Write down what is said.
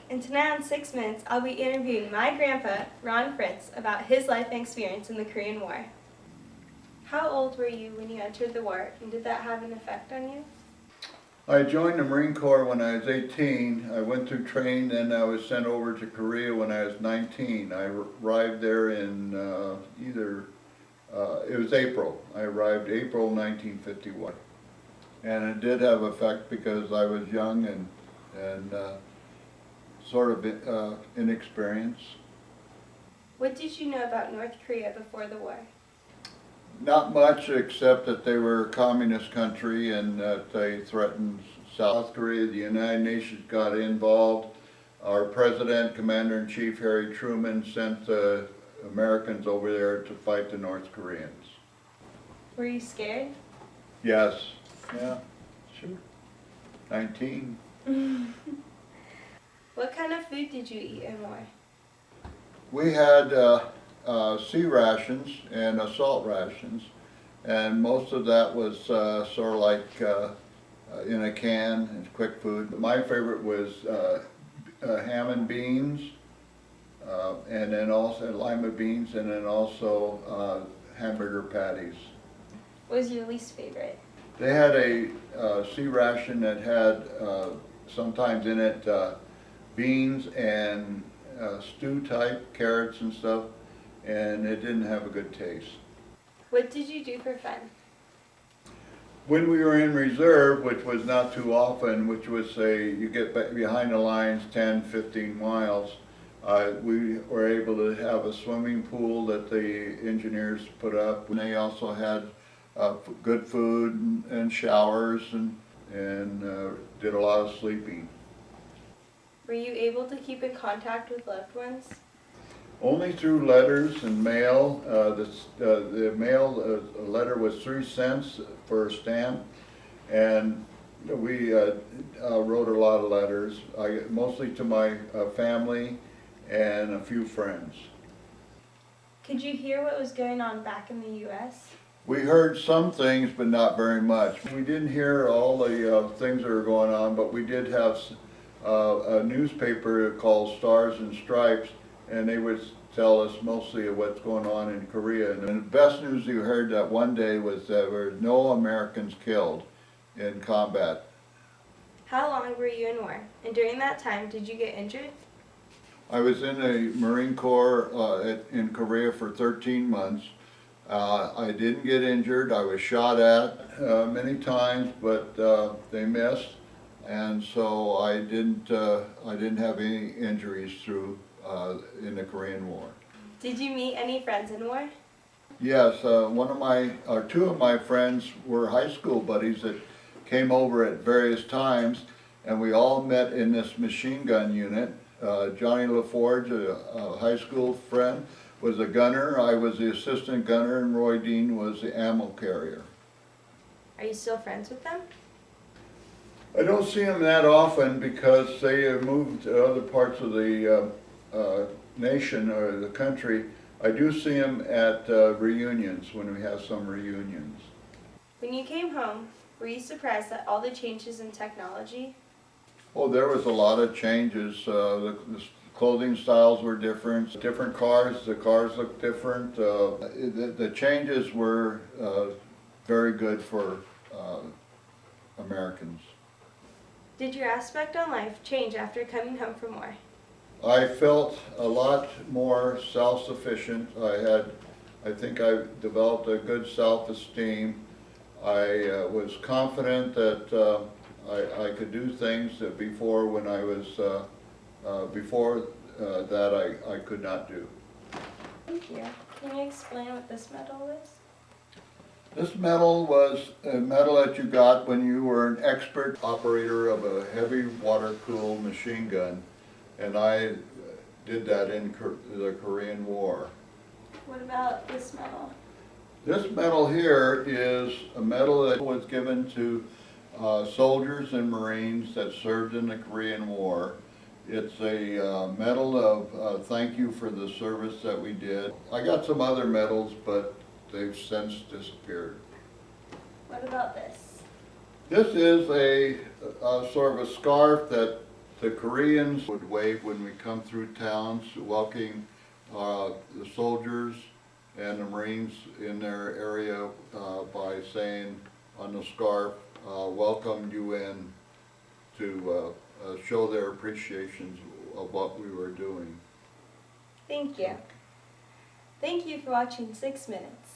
and tonight on 6 Minutes, I'll be interviewing my grandpa, Ron Fritz, about his life and experience in the Korean War. How old were you when you entered the war, and did that have an effect on you? I joined the Marine Corps when I was 18. I went through training, and I was sent over to Korea when I was 19. I arrived there in it was April. I arrived April 1951. And it did have effect because I was young and sort of inexperienced. What did you know about North Korea before the war? Not much, except that they were a communist country and that they threatened South Korea. The United Nations got involved. Our President, Commander-in-Chief Harry Truman, sent the Americans over there to fight the North Koreans. Were you scared? Yes. Yeah, sure. 19. What kind of food did you eat in war? We had sea rations and salt rations, and most of that was sort of like in a can, and quick food. My favorite was ham and beans, and then also lima beans, and then also hamburger patties. What was your least favorite? They had a sea ration that had sometimes in it beans and stew type, carrots and stuff, and it didn't have a good taste. What did you do for fun? When we were in reserve, which was not too often, which was say you get behind the lines 10, 15 miles, we were able to have a swimming pool that the engineers put up. And they also had good food and showers and did a lot of sleeping. Were you able to keep in contact with loved ones? Only through letters and mail. The mail letter was 3 cents for a stamp, and we wrote a lot of letters, mostly to my family and a few friends. Could you hear what was going on back in the U.S.? We heard some things, but not very much. We didn't hear all the things that were going on, but we did have a newspaper called Stars and Stripes, and they would tell us mostly of what's going on in Korea. And the best news you heard that one day was that there were no Americans killed in combat. How long were you in war? And during that time, did you get injured? I was in the Marine Corps in Korea for 13 months. I didn't get injured. I was shot at many times, but they missed, and so I didn't have any injuries through in the Korean War. Did you meet any friends in war? Yes, two of my friends were high school buddies that came over at various times, and we all met in this machine gun unit. Johnny LaForge, a high school friend, was a gunner. I was the assistant gunner, and Roy Dean was the ammo carrier. Are you still friends with them? I don't see them that often because they have moved to other parts of the nation or the country. I do see them at reunions, when we have some reunions. When you came home, were you surprised at all the changes in technology? Oh, there was a lot of changes. The clothing styles were different. Different cars, the cars looked different. The changes were very good for Americans. Did your aspect on life change after coming home from war? I felt a lot more self-sufficient. I think I developed a good self-esteem. I was confident that I could do things that before when I was that I could not do. Thank you. Can you explain what this medal is? This medal was a medal that you got when you were an expert operator of a heavy water-cooled machine gun, and I did that in the Korean War. What about this medal? This medal here is a medal that was given to soldiers and Marines that served in the Korean War. It's a medal of thank you for the service that we did. I got some other medals, but they've since disappeared. What about this? This is a sort of a scarf that The Koreans would wave when we come through towns, welcoming the soldiers and the Marines in their area by saying on the scarf, welcome UN, to show their appreciation of what we were doing. Thank you. Thank you for watching 6 Minutes.